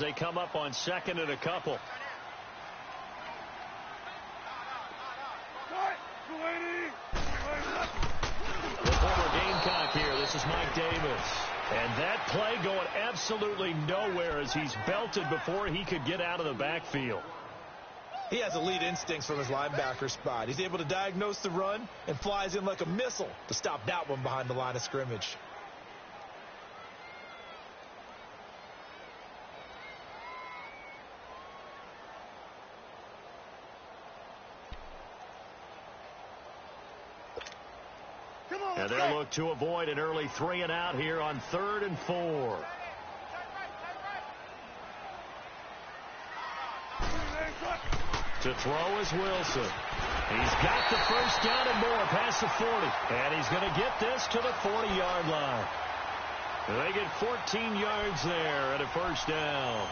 they come up on second and a couple. The former Gamecock here. This is Mike Davis. And that play going absolutely nowhere as he's belted before he could get out of the backfield. He has elite instincts from his linebacker spot. He's able to diagnose the run and flies in like a missile to stop that one behind the line of scrimmage. And they'll look to avoid an early 3 and out here on 3rd and 4. To throw is Wilson. He's got the first down and more past the 40. And he's going to get this to the 40-yard line. They get 14 yards there at a first down.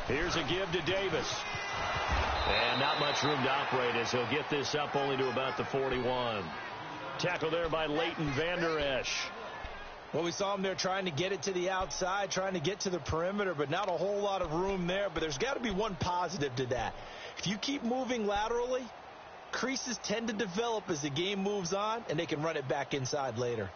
Here's a give to Davis. And not much room to operate as he'll get this up only to about the 41. Tackle there by Leighton Vander Esch. Well, we saw him there trying to get it to the outside, trying to get to the perimeter, but not a whole lot of room there. But there's got to be one positive to that. If you keep moving laterally, creases tend to develop as the game moves on, and they can run it back inside later.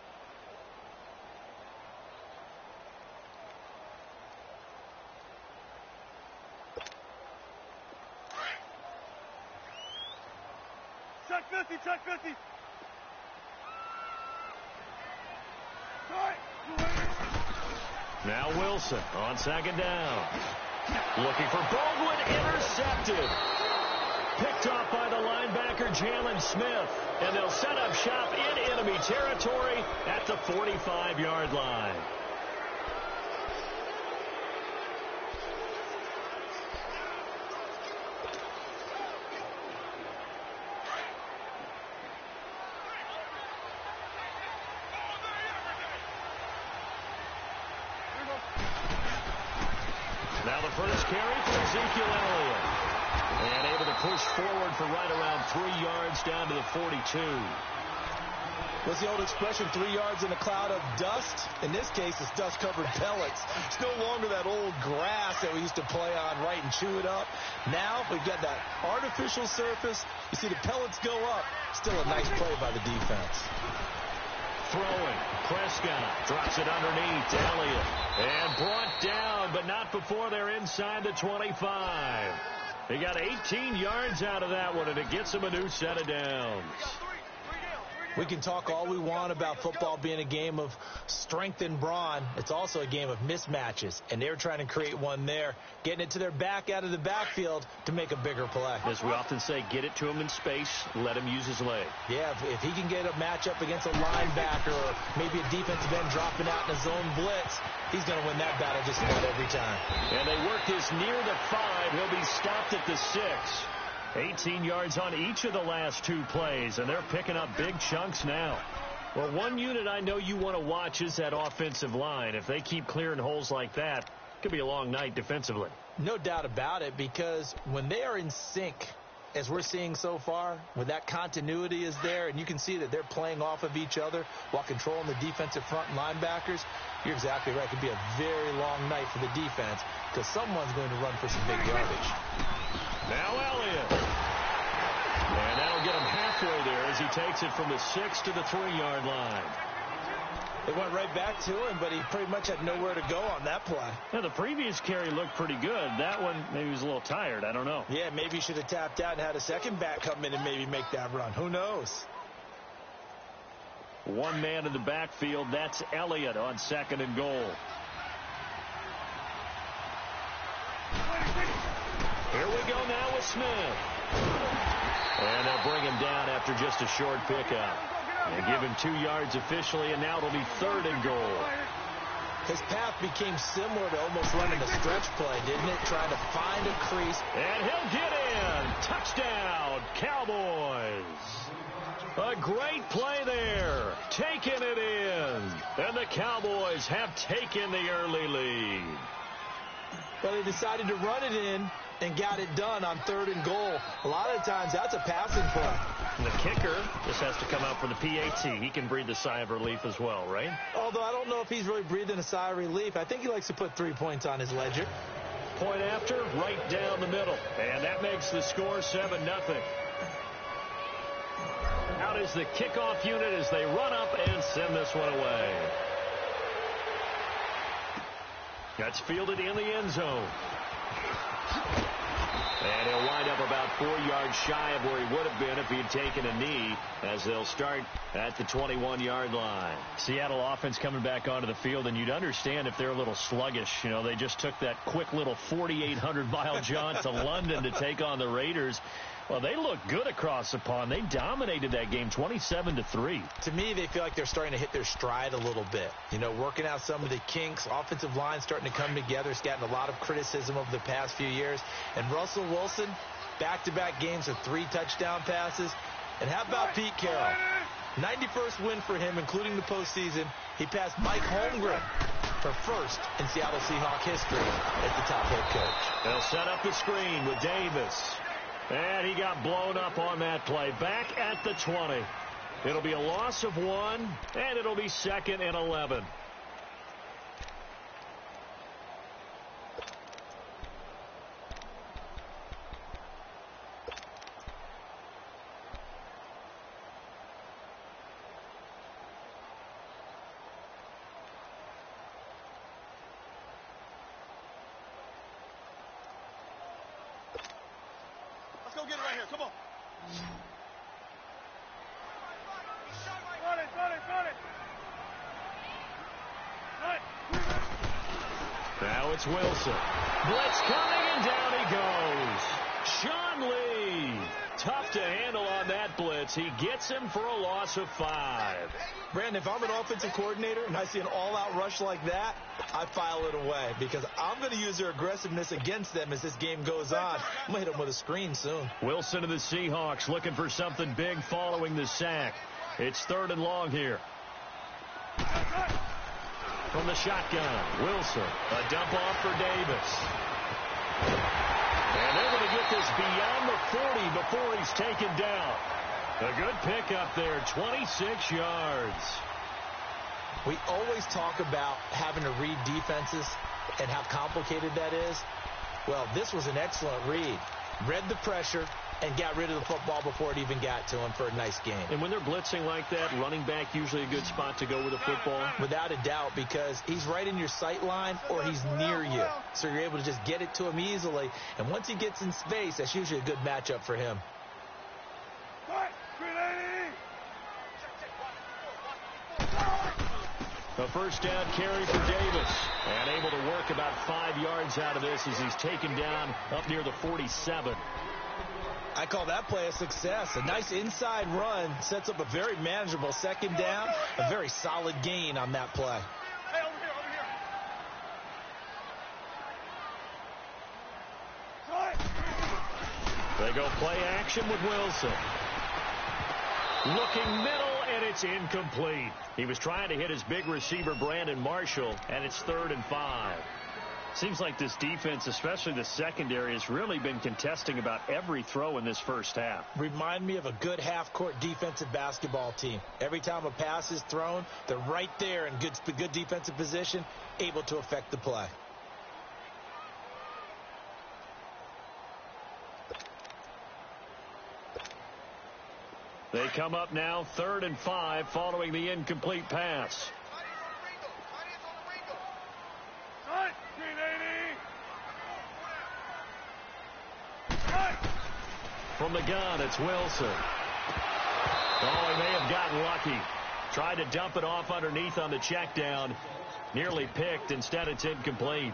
Check 50. Now Wilson on second down. Looking for Baldwin, intercepted. Picked off by the linebacker Jalen Smith. And they'll set up shop in enemy territory at the 45-yard line. Now the first carry for Ezekiel Elliott. And able to push forward for right around 3 yards down to the 42. What's the old expression, 3 yards in a cloud of dust? In this case, it's dust-covered pellets. It's no longer that old grass that we used to play on, right, and chew it up. Now we've got that artificial surface. You see the pellets go up. Still a nice play by the defense. Throwing. Prescott drops it underneath to Elliott. And brought down, but not before they're inside the 25. They got 18 yards out of that one, and it gets them a new set of downs. We can talk all we want about football being a game of strength and brawn. It's also a game of mismatches, and they're trying to create one there, getting it to their back out of the backfield to make a bigger play. As we often say, get it to him in space, let him use his leg. Yeah, if he can get a matchup against a linebacker or maybe a defensive end dropping out in a zone blitz, he's going to win that battle just about every time. And they work this near the 5. He'll be stopped at the 6. 18 yards on each of the last 2 plays, and they're picking up big chunks now. Well, one unit I know you want to watch is that offensive line. If they keep clearing holes like that, it could be a long night defensively. No doubt about it, because when they are in sync, as we're seeing so far, when that continuity is there, and you can see that they're playing off of each other while controlling the defensive front and linebackers, you're exactly right. It could be a very long night for the defense because someone's going to run for some big yardage. Now Elliott. And that'll get him halfway there as he takes it from the 6 to the 3-yard line. It went right back to him, but he pretty much had nowhere to go on that play. Now, the previous carry looked pretty good. That one, maybe he was a little tired. I don't know. Yeah, maybe he should have tapped out and had a second back come in and maybe make that run. Who knows? One man in the backfield. That's Elliott on 2nd and goal. Here we go now with Smith. And they'll bring him down after just a short pickup. And give him 2 yards officially, and now it'll be 3rd and goal. His path became similar to almost running a stretch play, didn't it? Trying to find a crease. And he'll get in. Touchdown. Cowboys. A great play there. Taking it in. And the Cowboys have taken the early lead. Well, they decided to run it in and got it done on 3rd and goal. A lot of times, that's a passing play. And the kicker just has to come out for the PAT. He can breathe a sigh of relief as well, right? Although I don't know if he's really breathing a sigh of relief. I think he likes to put 3 points on his ledger. Point after, right down the middle. And that makes the score 7-0. Out is the kickoff unit as they run up and send this one away. That's fielded in the end zone. And he'll wind up about 4 yards shy of where he would have been if he had taken a knee, as they'll start at the 21-yard line. Seattle offense coming back onto the field, and you'd understand if they're a little sluggish. You know, they just took that quick little 4,800-mile jaunt to London to take on the Raiders. Well, they look good across the pond. They dominated that game 27-3. To me, they feel like they're starting to hit their stride a little bit. You know, working out some of the kinks. Offensive line starting to come together. It's gotten a lot of criticism over the past few years. And Russell Wilson, back-to-back games with 3 touchdown passes. And how about Pete Carroll? 91st win for him, including the postseason. He passed Mike Holmgren for first in Seattle Seahawks history as the top head coach. They'll set up the screen with Davis. And he got blown up on that play. Back at the 20. It'll be a loss of 1, and it'll be 2nd and 11. Go get it right here. Come on. Now it's Wilson. Blitz coming, and down he goes. Sean Lee. Tough to handle on that blitz. He gets him for a loss of 5. Brandon, if I'm an offensive coordinator and I see an all-out rush like that, I file it away because I'm going to use their aggressiveness against them as this game goes on. I'm going to hit them with a screen soon. Wilson of the Seahawks looking for something big following the sack. It's 3rd and long here. From the shotgun, Wilson. A dump off for Davis. And they're going to get this beyond the 40 before he's taken down. A good pickup there, 26 yards. We always talk about having to read defenses and how complicated that is. Well, this was an excellent read. Read the pressure and got rid of the football before it even got to him for a nice game. And when they're blitzing like that, running back usually a good spot to go with the football? Without a doubt, because he's right in your sight line or he's near you. So you're able to just get it to him easily. And once he gets in space, that's usually a good matchup for him. A first down carry for Davis. And able to work about 5 yards out of this as he's taken down up near the 47. I call that play a success. A nice inside run sets up a very manageable 2nd down. A very solid gain on that play. Hey, over here. They go play action with Wilson. Looking middle, and it's incomplete. He was trying to hit his big receiver, Brandon Marshall, and it's 3rd and 5. Seems like this defense, especially the secondary, has really been contesting about every throw in this first half. Remind me of a good half-court defensive basketball team. Every time a pass is thrown, they're right there in good defensive position, able to affect the play. They come up now 3rd and 5 following the incomplete pass. From the gun, it's Wilson. Oh, he may have gotten lucky. Tried to dump it off underneath on the check down. Nearly picked. Instead, it's incomplete.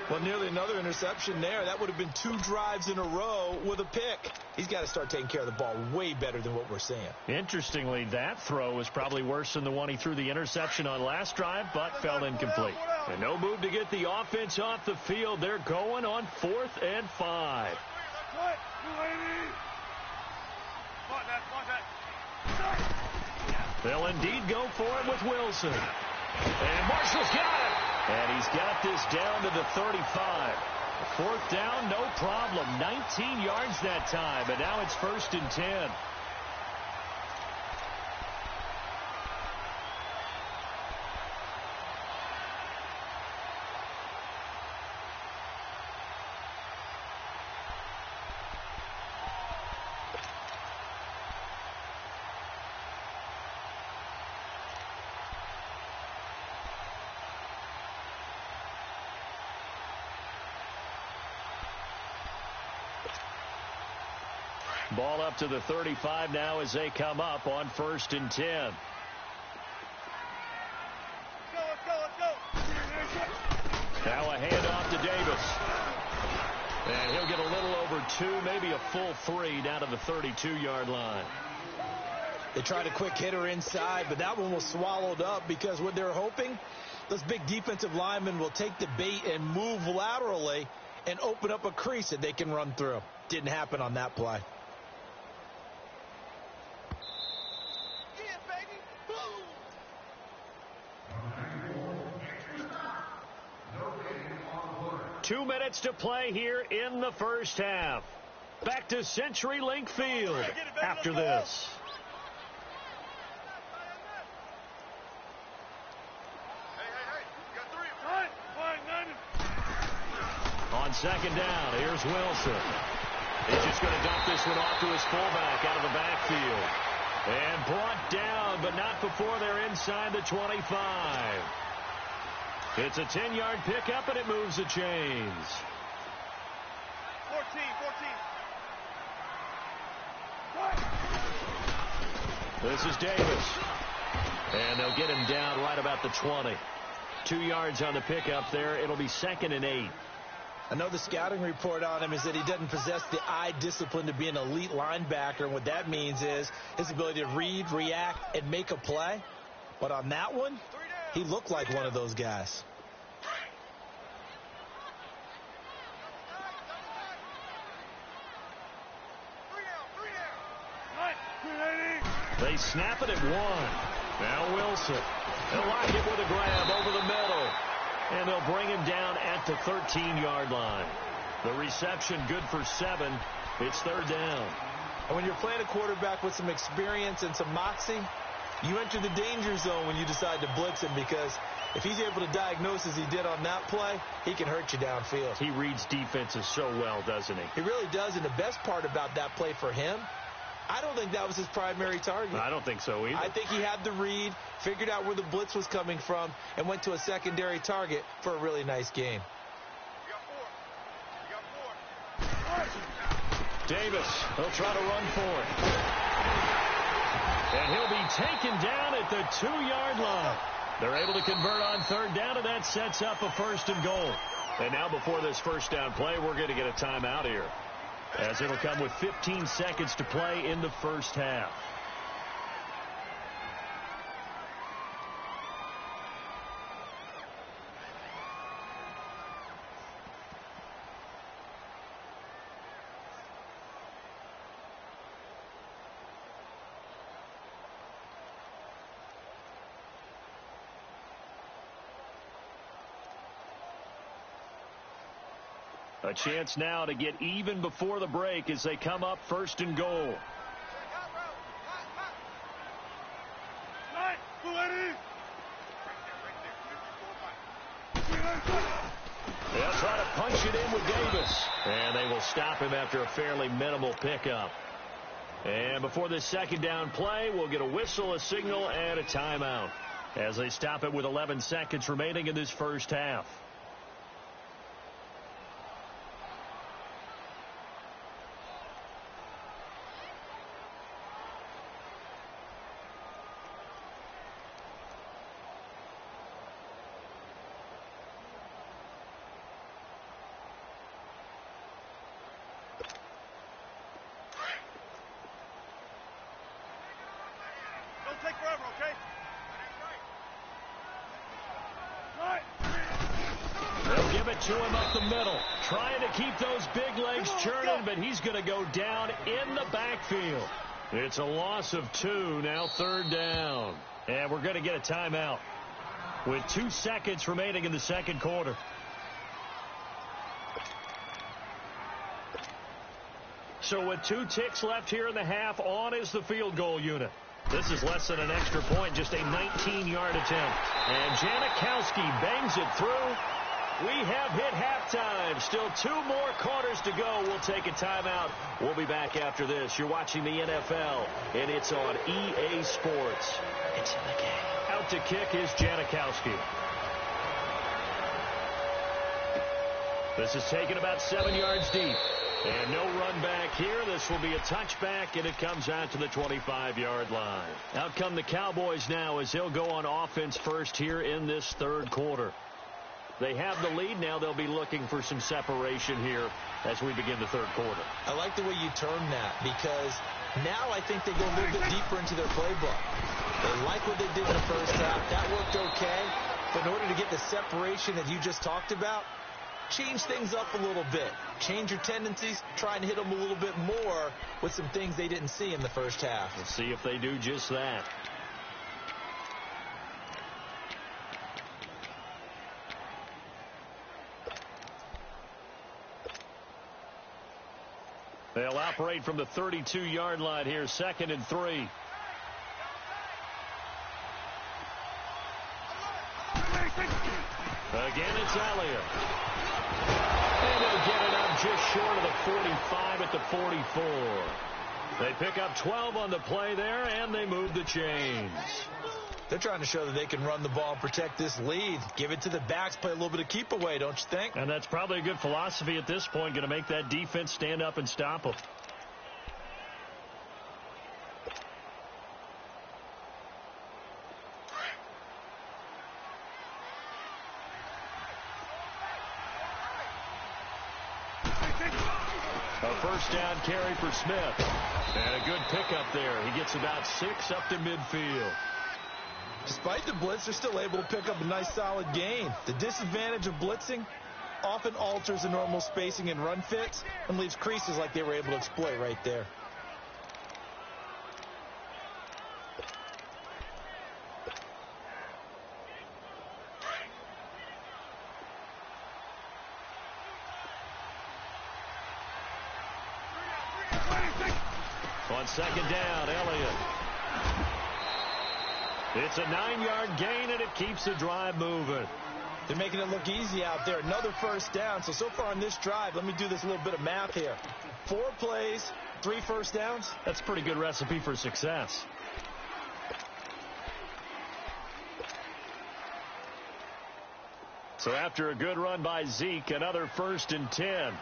Well, nearly another interception there. That would have been 2 drives in a row with a pick. He's got to start taking care of the ball way better than what we're seeing. Interestingly, that throw was probably worse than the one he threw the interception on last drive, but fell incomplete. And no move to get the offense off the field. They're going on 4th and 5. They'll indeed go for it with Wilson. And Marshall's got it. And he's got this down to the 35. Fourth down, no problem. 19 yards that time, and now it's 1st and 10. Ball up to the 35 now as they come up on 1st and 10. Let's go. Now a handoff to Davis. And he'll get a little over 2, maybe a full 3 down to the 32-yard line. They tried a quick hitter inside, but that one was swallowed up because what they're hoping, those big defensive linemen will take the bait and move laterally and open up a crease that they can run through. Didn't happen on that play. Yeah, baby. Boom. 2 minutes to play here in the first half. Back to CenturyLink Field after this. On 2nd down, here's Wilson. He's just going to dump this one off to his fullback out of the backfield. And brought down, but not before they're inside the 25. It's a 10-yard pickup, and it moves the chains. 14. This is Davis. And they'll get him down right about the 20. 2 yards on the pickup there. It'll be 2nd and 8. I know the scouting report on him is that he doesn't possess the eye discipline to be an elite linebacker. And what that means is his ability to read, react, and make a play. But on that one, he looked like one of those guys. They snap it at 1. Now Wilson. They'll lock it with a grab over the middle. And they'll bring him down at the 13-yard line. The reception good for 7. It's 3rd down. And when you're playing a quarterback with some experience and some moxie, you enter the danger zone when you decide to blitz him, because if he's able to diagnose as he did on that play, he can hurt you downfield. He reads defenses so well, doesn't he? He really does, and the best part about that play for him, I don't think that was his primary target. I don't think so either. I think he had the read, figured out where the blitz was coming from, and went to a secondary target for a really nice gain. Davis, he'll try to run for it. And he'll be taken down at the 2-yard line. They're able to convert on 3rd down, and that sets up a 1st and goal. And now before this first down play, we're going to get a timeout here, as it'll come with 15 seconds to play in the first half. A chance now to get even before the break as they come up 1st and goal. They'll try to punch it in with Davis. And they will stop him after a fairly minimal pickup. And before this 2nd down play, we'll get a whistle, a signal, and a timeout as they stop it with 11 seconds remaining in this first half. Take forever, okay? They'll give it to him up the middle, trying to keep those big legs churning, but he's going to go down in the backfield. It's a loss of 2, now 3rd down. And we're going to get a timeout with 2 seconds remaining in the second quarter. So with 2 ticks left here in the half, on is the field goal unit. This is less than an extra point, just a 19-yard attempt. And Janikowski bangs it through. We have hit halftime. Still 2 more quarters to go. We'll take a timeout. We'll be back after this. You're watching the NFL, and it's on EA Sports. It's in the game. Out to kick is Janikowski. This is taken about 7 yards deep. And no run back here. This will be a touchback, and it comes out to the 25-yard line. Out come the Cowboys now as they'll go on offense first here in this third quarter. They have the lead now. They'll be looking for some separation here as we begin the third quarter. I like the way you term that because now I think they go a little bit deeper into their playbook. They like what they did in the first half. That worked okay. But in order to get the separation that you just talked about, change things up a little bit. Change your tendencies. Try and hit them a little bit more with some things they didn't see in the first half. Let's see if they do just that. They'll operate from the 32-yard line here, 2nd and 3. Again, it's Elliott. And they'll get it up just short of the 45 at the 44. They pick up 12 on the play there, and they move the chains. They're trying to show that they can run the ball and protect this lead. Give it to the backs, play a little bit of keep away, don't you think? And that's probably a good philosophy at this point, going to make that defense stand up and stop them. A first down carry for Smith. And a good pickup there. He gets about 6 up to midfield. Despite the blitz, they're still able to pick up a nice solid gain. The disadvantage of blitzing often alters the normal spacing and run fits and leaves creases like they were able to exploit right there. On second down, Elliott. It's a 9-yard gain, and it keeps the drive moving. They're making it look easy out there. Another first down. So far on this drive, let me do this little bit of math here. 4 plays, 3 first downs. That's a pretty good recipe for success. So after a good run by Zeke, another 1st and 10.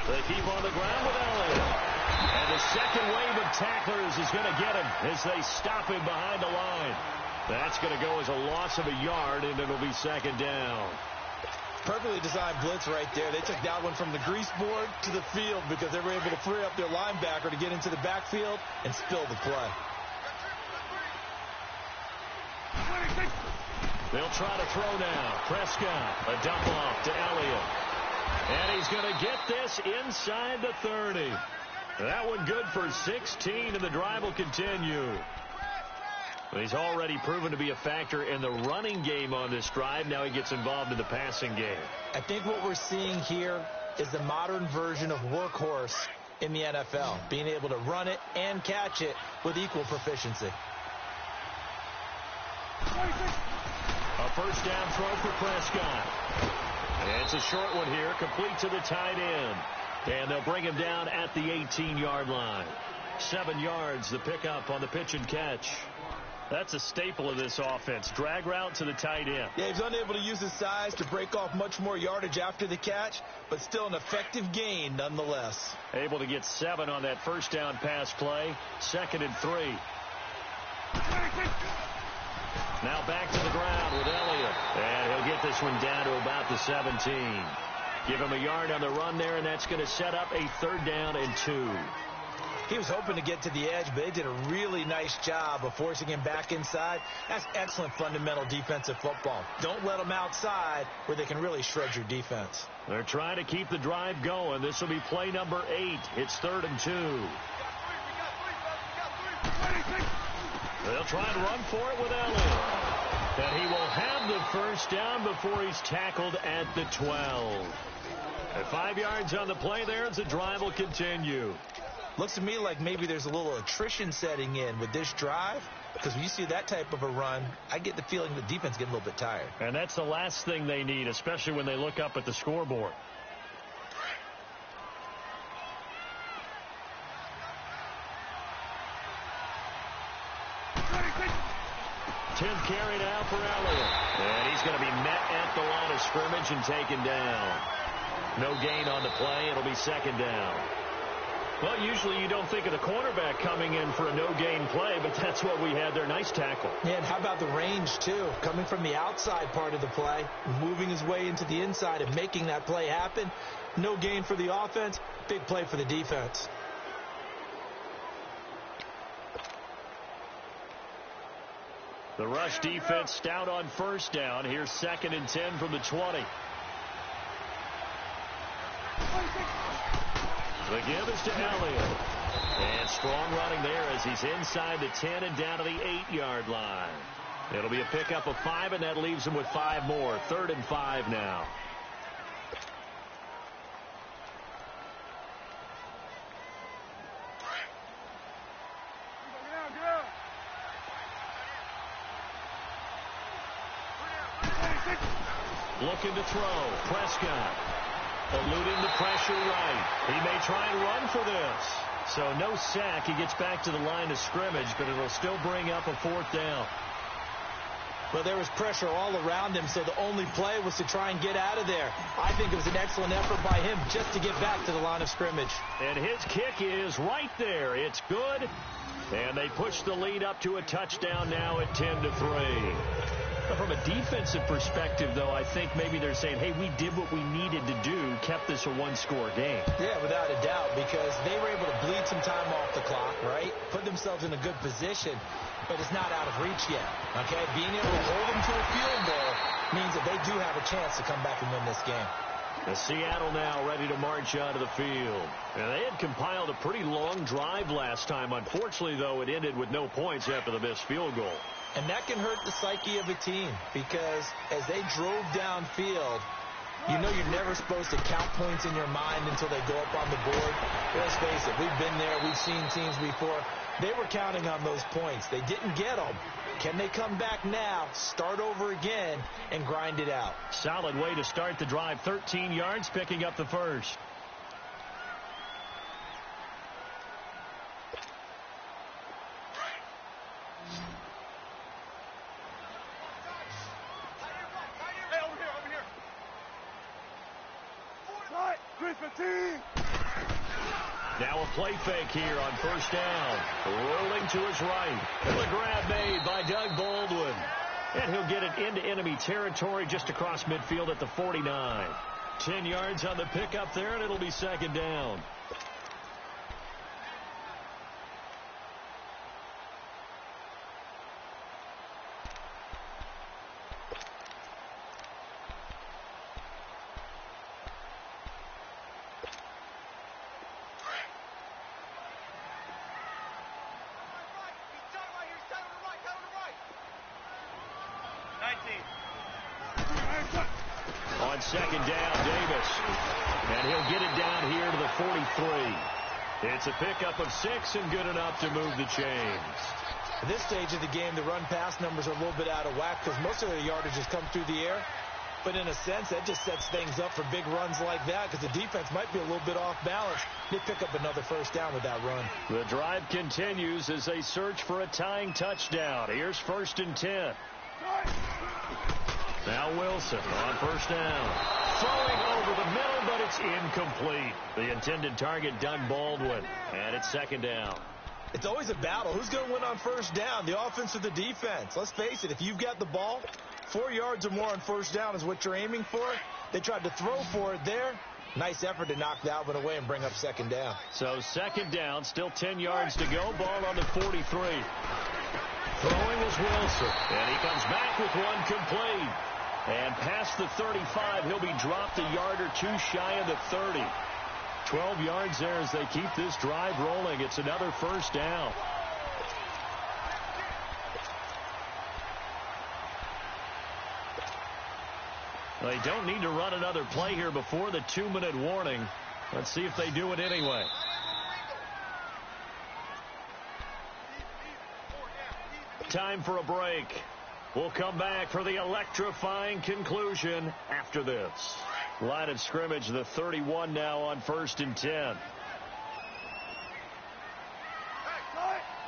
They keep on the ground with Elliott. And the second wave of tacklers is going to get him as they stop him behind the line. That's going to go as a loss of a yard, and it'll be 2nd down. Perfectly designed blitz right there. They took that one from the grease board to the field because they were able to free up their linebacker to get into the backfield and spill the play. They'll try to throw now. Prescott, a dump off to Elliott. And he's going to get this inside the 30. That one good for 16, and the drive will continue. He's already proven to be a factor in the running game on this drive. Now he gets involved in the passing game. I think what we're seeing here is the modern version of workhorse in the NFL, being able to run it and catch it with equal proficiency. A first down throw for Prescott. And it's a short one here, complete to the tight end. And they'll bring him down at the 18-yard line. 7 yards, the pickup on the pitch and catch. That's a staple of this offense. Drag route to the tight end. Yeah, he's unable to use his size to break off much more yardage after the catch, but still an effective gain nonetheless. Able to get 7 on that first down pass play. 2nd and 3. Now back to the ground with Elliott. And he'll get this one down to about the 17. Give him a yard on the run there, and that's going to set up a 3rd down and 2. He was hoping to get to the edge, but they did a really nice job of forcing him back inside. That's excellent fundamental defensive football. Don't let them outside where they can really shred your defense. They're trying to keep the drive going. This will be play number 8. It's 3rd and 2. They'll try and run for it with Elliott. And he will have the first down before he's tackled at the 12. At 5 yards on the play there as the drive will continue. Looks to me like maybe there's a little attrition setting in with this drive, because when you see that type of a run, I get the feeling the defense getting a little bit tired. And that's the last thing they need, especially when they look up at the scoreboard. 10th carry now for Elliott. And he's going to be met at the line of scrimmage and taken down. No gain on the play. It'll be 2nd down. Well, usually you don't think of the cornerback coming in for a no-gain play, but that's what we had there. Nice tackle. Yeah, and how about the range, too? Coming from the outside part of the play, moving his way into the inside and making that play happen. No gain for the offense, big play for the defense. The rush defense stout on 1st down. Here's 2nd and 10 from the 20. The give is to Elliott. And strong running there as he's inside the 10 and down to the 8-yard line. It'll be a pickup of 5, and that leaves him with 5 more. 3rd and 5 now. Looking to throw. Prescott. Eluding the pressure right. He may try and run for this. So no sack. He gets back to the line of scrimmage, but it'll still bring up a 4th down. Well, there was pressure all around him, so the only play was to try and get out of there. I think it was an excellent effort by him just to get back to the line of scrimmage. And his kick is right there. It's good. And they push the lead up to a touchdown now at 10-3. From a defensive perspective, though, I think maybe they're saying, hey, we did what we needed to do, kept this a one-score game. Yeah, without a doubt, because they were able to bleed some time off the clock, right? Put themselves in a good position, but it's not out of reach yet, okay? Being able to hold them to a field goal means that they do have a chance to come back and win this game. Seattle now ready to march out of the field. And they had compiled a pretty long drive last time. Unfortunately, though, it ended with no points after the missed field goal. And that can hurt the psyche of a team, because as they drove downfield, you know you're never supposed to count points in your mind until they go up on the board. Let's face it, we've been there, we've seen teams before. They were counting on those points. They didn't get them. Can they come back now, start over again, and grind it out? Solid way to start the drive. 13 yards, picking up the first. Now a play fake here on 1st down. Rolling to his right. And the grab made by Doug Baldwin. And he'll get it into enemy territory just across midfield at the 49. 10 yards on the pickup there, and it'll be 2nd down. On 2nd down, Davis. And he'll get it down here to the 43. It's a pickup of 6 and good enough to move the chains. At this stage of the game, the run-pass numbers are a little bit out of whack because most of their yardage has come through the air. But in a sense, that just sets things up for big runs like that because the defense might be a little bit off balance. They pick up another 1st down with that run. The drive continues as they search for a tying touchdown. Here's 1st and 10. Now Wilson on 1st down. Throwing over the middle, but it's incomplete. The intended target, Doug Baldwin. And it's 2nd down. It's always a battle. Who's going to win on 1st down, the offense or the defense? Let's face it, if you've got the ball, 4 yards or more on 1st down is what you're aiming for. They tried to throw for it there. Nice effort to knock that one away and bring up second down. So second down, still 10 yards to go. Ball on the 43. Throwing is Wilson. And he comes back with one complete. And past the 35, he'll be dropped a yard or two shy of the 30. 12 yards there as they keep this drive rolling. It's another first down. They don't need to run another play here before the 2-minute warning. Let's see if they do it anyway. Time for a break. We'll come back for the electrifying conclusion after this. Line of scrimmage, the 31 now on 1st and 10. Hey,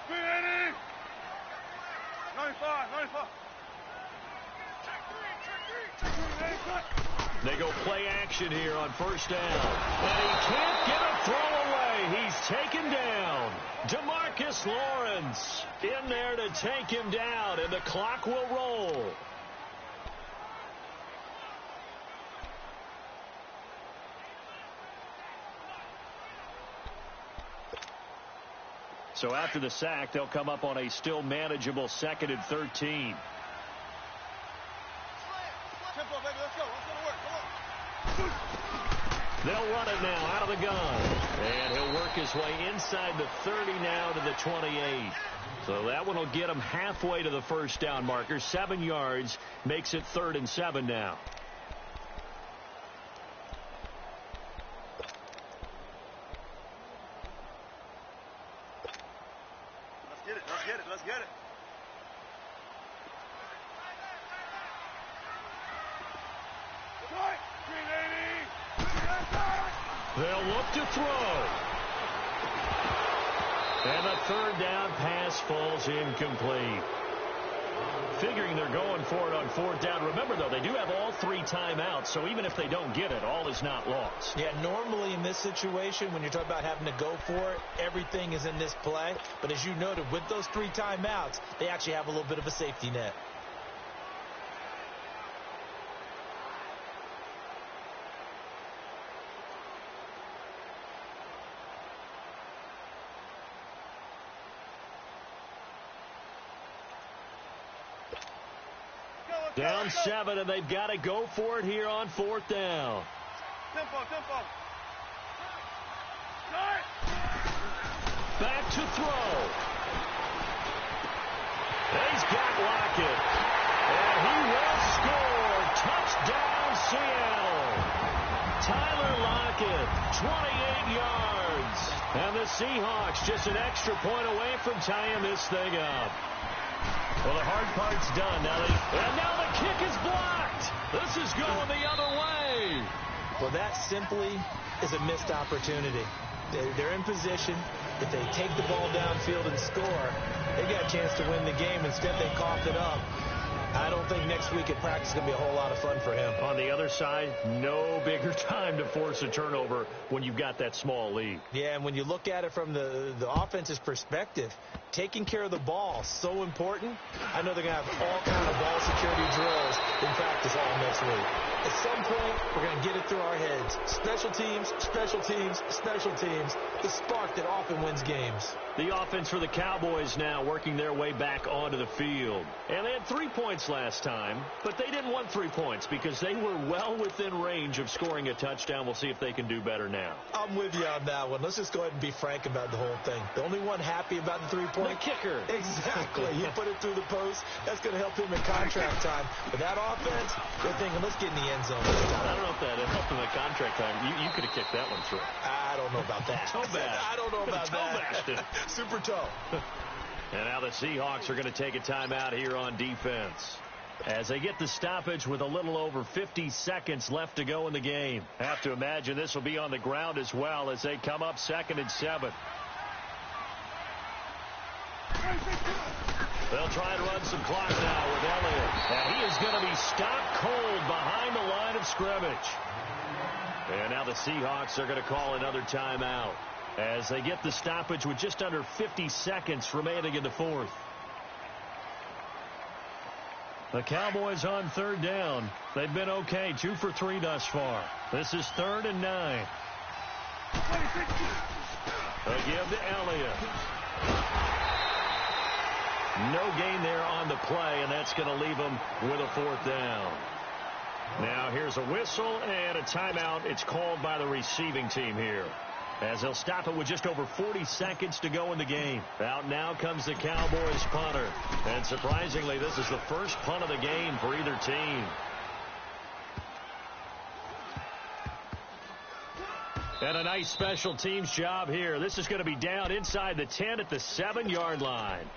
380! 95, 95. They go play action here on 1st down. And he can't get a throw away. He's taken down. DeMarcus Lawrence in there to take him down, and the clock will roll. So after the sack, they'll come up on a still manageable 2nd and 13. Tempo, baby, let's go. Let's go to work. Come on. They'll run it now out of the gun. And he'll work his way inside the 30 now to the 28. So that one will get him halfway to the first down marker. 7 yards makes it 3rd and 7 now. Let's get it. Let's get it. Let's get it. They'll look to throw. And the 3rd down pass falls incomplete. Figuring they're going for it on 4th down. Remember, though, they do have all 3 timeouts, so even if they don't get it, all is not lost. Yeah, normally in this situation, when you're talking about having to go for it, everything is in this play. But as you noted, with those 3 timeouts, they actually have a little bit of a safety net. Down 7, and they've got to go for it here on 4th down. Tempo, tempo. Back to throw. He's got Lockett. And he will score. Touchdown, Seattle. Tyler Lockett, 28 yards. And the Seahawks just an extra point away from tying this thing up. Well, the hard part's done. And now the kick is blocked. This is going the other way. Well, that simply is a missed opportunity. They're in position. If they take the ball downfield and score, they got a chance to win the game. Instead, they coughed it up. I don't think next week at practice is going to be a whole lot of fun for him. On the other side, no bigger time to force a turnover when you've got that small lead. Yeah, and when you look at it from the offense's perspective, taking care of the ball, so important. I know they're going to have all kind of ball security drills in practice all next week. At some point, we're going to get it through our heads. Special teams, special teams, special teams. The spark that often wins games. The offense for the Cowboys now working their way back onto the field. And they had 3 points last time, but they didn't want 3 points because they were well within range of scoring a touchdown. We'll see if they can do better now. I'm with you on that one. Let's just go ahead and be frank about the whole thing. The only one happy about the 3-point. The kicker. Exactly. He put it through the post. That's going to help him in contract time. But that offense, they're thinking, let's get in the end zone this time. I don't know if that helped him in contract time. You could have kicked that one through. I don't know about that. Toe bash. I don't know about that. Super toe. And now the Seahawks are going to take a timeout here on defense as they get the stoppage with a little over 50 seconds left to go in the game. Have to imagine this will be on the ground as well as they come up 2nd and 7. They'll try and run some clock now with Elliott. And he is going to be stopped cold behind the line of scrimmage. And now the Seahawks are going to call another timeout as they get the stoppage with just under 50 seconds remaining in the 4th. The Cowboys on third down. They've been okay, 2 for 3 thus far. This is 3rd and 9. They give to Elliott. No gain there on the play, and that's going to leave them with a 4th down. Now here's a whistle and a timeout. It's called by the receiving team here, as they'll stop it with just over 40 seconds to go in the game. Out now comes the Cowboys punter. And surprisingly, this is the first punt of the game for either team. And a nice special teams job here. This is going to be down inside the 10 at the 7-yard line.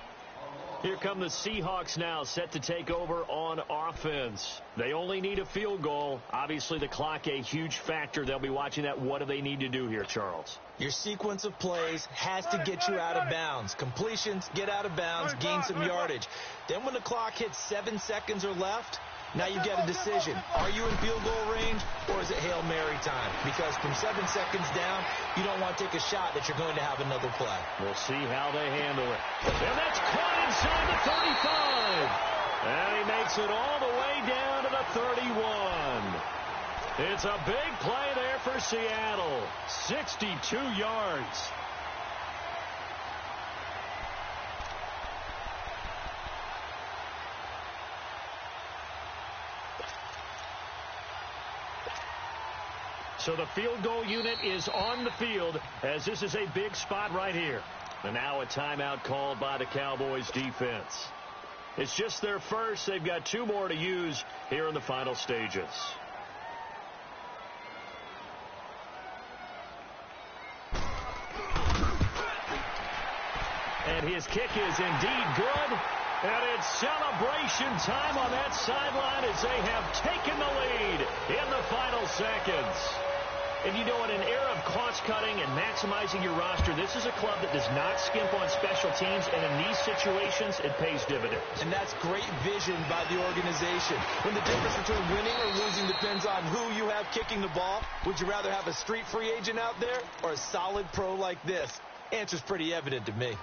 Here come the Seahawks now, set to take over on offense. They only need a field goal. Obviously, the clock a huge factor. They'll be watching that. What do they need to do here, Charles? Your sequence of plays has to get you out of bounds. Completions, get out of bounds, gain some yardage. Then when the clock hits 7 seconds or left, now you get a decision. Are you in field goal range, or is it Hail Mary time? Because from 7 seconds down, you don't want to take a shot that you're going to have another play. We'll see how they handle it. And that's caught inside the 35. And he makes it all the way down to the 31. It's a big play there for Seattle. 62 yards. So the field goal unit is on the field, as this is a big spot right here. And now a timeout called by the Cowboys defense. It's just their first. They've got 2 more to use here in the final stages. And his kick is indeed good. And it's celebration time on that sideline as they have taken the lead in the final seconds. And you know, in an era of cost-cutting and maximizing your roster, this is a club that does not skimp on special teams, and in these situations, it pays dividends. And that's great vision by the organization. When the difference between winning or losing depends on who you have kicking the ball, would you rather have a street free agent out there or a solid pro like this? Answer's pretty evident to me.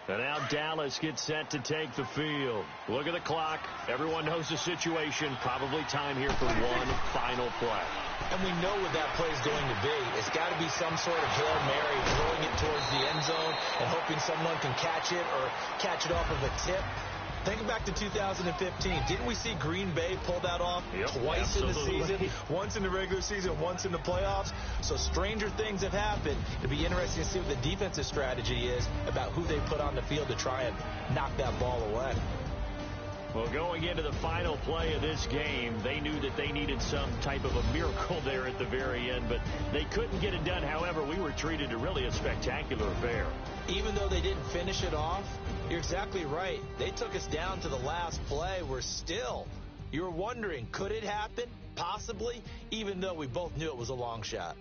And now Dallas gets set to take the field. Look at the clock. Everyone knows the situation. Probably time here for one final play. And we know what that play is going to be. It's got to be some sort of Hail Mary, throwing it towards the end zone and hoping someone can catch it or catch it off of a tip. Think back to 2015. Didn't we see Green Bay pull that off twice in the season? Once in the regular season, once in the playoffs. So stranger things have happened. It'll be interesting to see what the defensive strategy is about who they put on the field to try and knock that ball away. Well, going into the final play of this game, they knew that they needed some type of a miracle there at the very end, but they couldn't get it done. However, we were treated to really a spectacular affair. Even though they didn't finish it off, you're exactly right. They took us down to the last play. You're wondering, could it happen? Possibly, even though we both knew it was a long shot.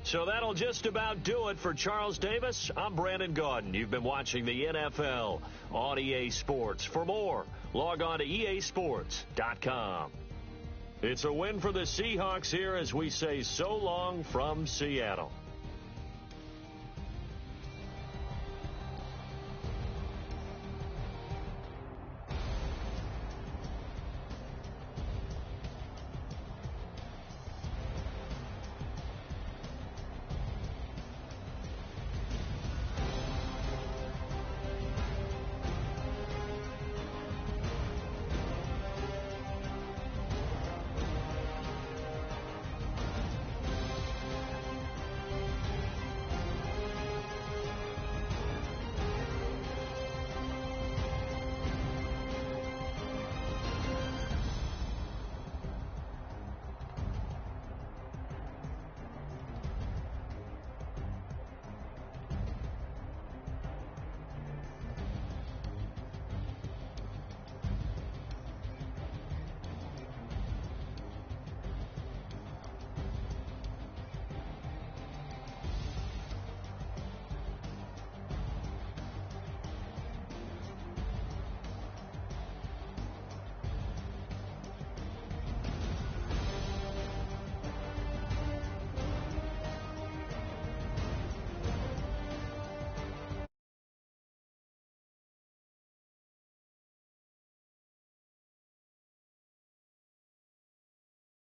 So that'll just about do it for Charles Davis. I'm Brandon Gaudin. You've been watching the NFL on EA Sports. For more, log on to easports.com. It's a win for the Seahawks here as we say so long from Seattle.